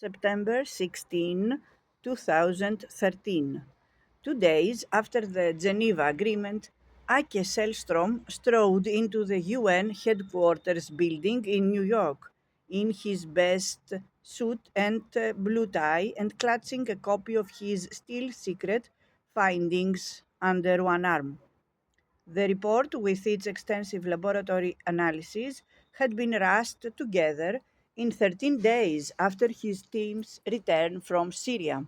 September 16, 2013. 2 days after the Geneva Agreement, Ike Sellstrom strode into the UN headquarters building in New York in his best suit and blue tie and clutching a copy of his still secret findings under one arm. The report, with its extensive laboratory analysis, had been rushed together in 13 days after his team's return from Syria,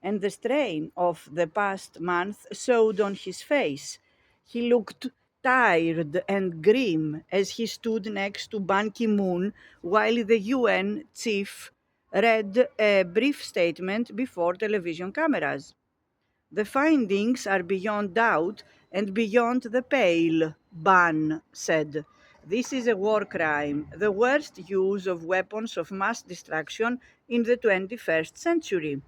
and the strain of the past month showed on his face. He looked tired and grim as he stood next to Ban Ki-moon while the UN chief read a brief statement before television cameras. The findings are beyond doubt and beyond the pale, Ban said. This is a war crime, the worst use of weapons of mass destruction in the 21st century.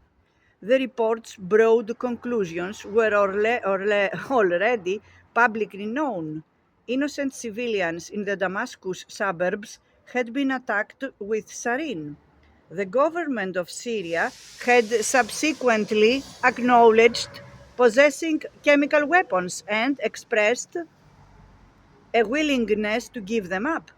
The report's broad conclusions were already publicly known. Innocent civilians in the Damascus suburbs had been attacked with sarin. The government of Syria had subsequently acknowledged possessing chemical weapons and expressed a willingness to give them up.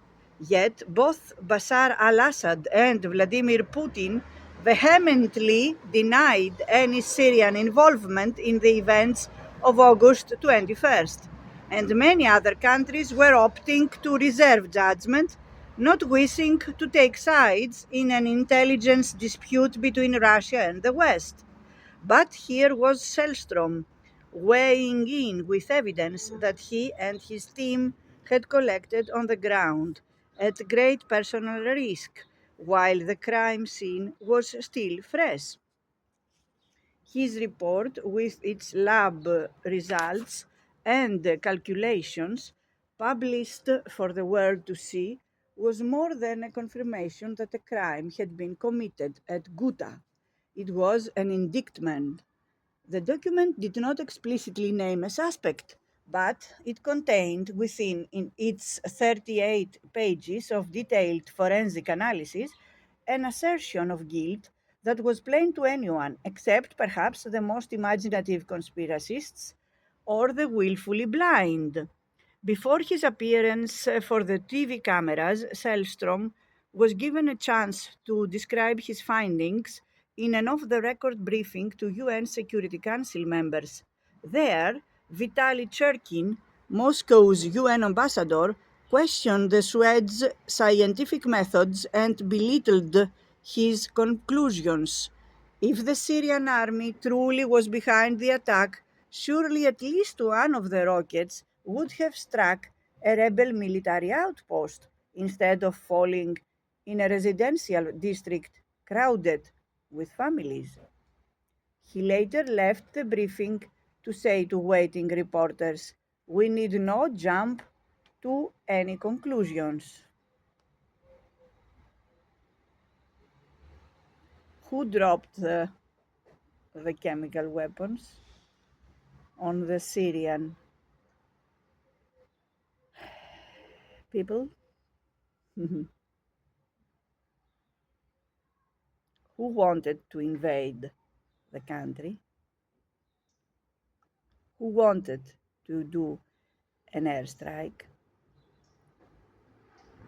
Yet both Bashar al-Assad and Vladimir Putin vehemently denied any Syrian involvement in the events of August 21st, and many other countries were opting to reserve judgment, not wishing to take sides in an intelligence dispute between Russia and the West. But here was Sellstrom, weighing in with evidence that he and his team had collected on the ground at great personal risk, while the crime scene was still fresh. His report, with its lab results and calculations published for the world to see, was more than a confirmation that a crime had been committed at Ghouta. It was an indictment. The document did not explicitly name a suspect, but it contained within its 38 pages of detailed forensic analysis an assertion of guilt that was plain to anyone except perhaps the most imaginative conspiracists or the willfully blind. Before his appearance for the TV cameras, Sellstrom was given a chance to describe his findings in an off the record briefing to UN Security Council members. There, Vitaly Cherkin, Moscow's UN ambassador, questioned the Swedes' scientific methods and belittled his conclusions. If the Syrian army truly was behind the attack, surely at least one of the rockets would have struck a rebel military outpost instead of falling in a residential district crowded with families. He later left the briefing to say to waiting reporters, "We need not jump to any conclusions." Who dropped the chemical weapons on the Syrian people? Who wanted to invade the country? Who wanted to do an airstrike?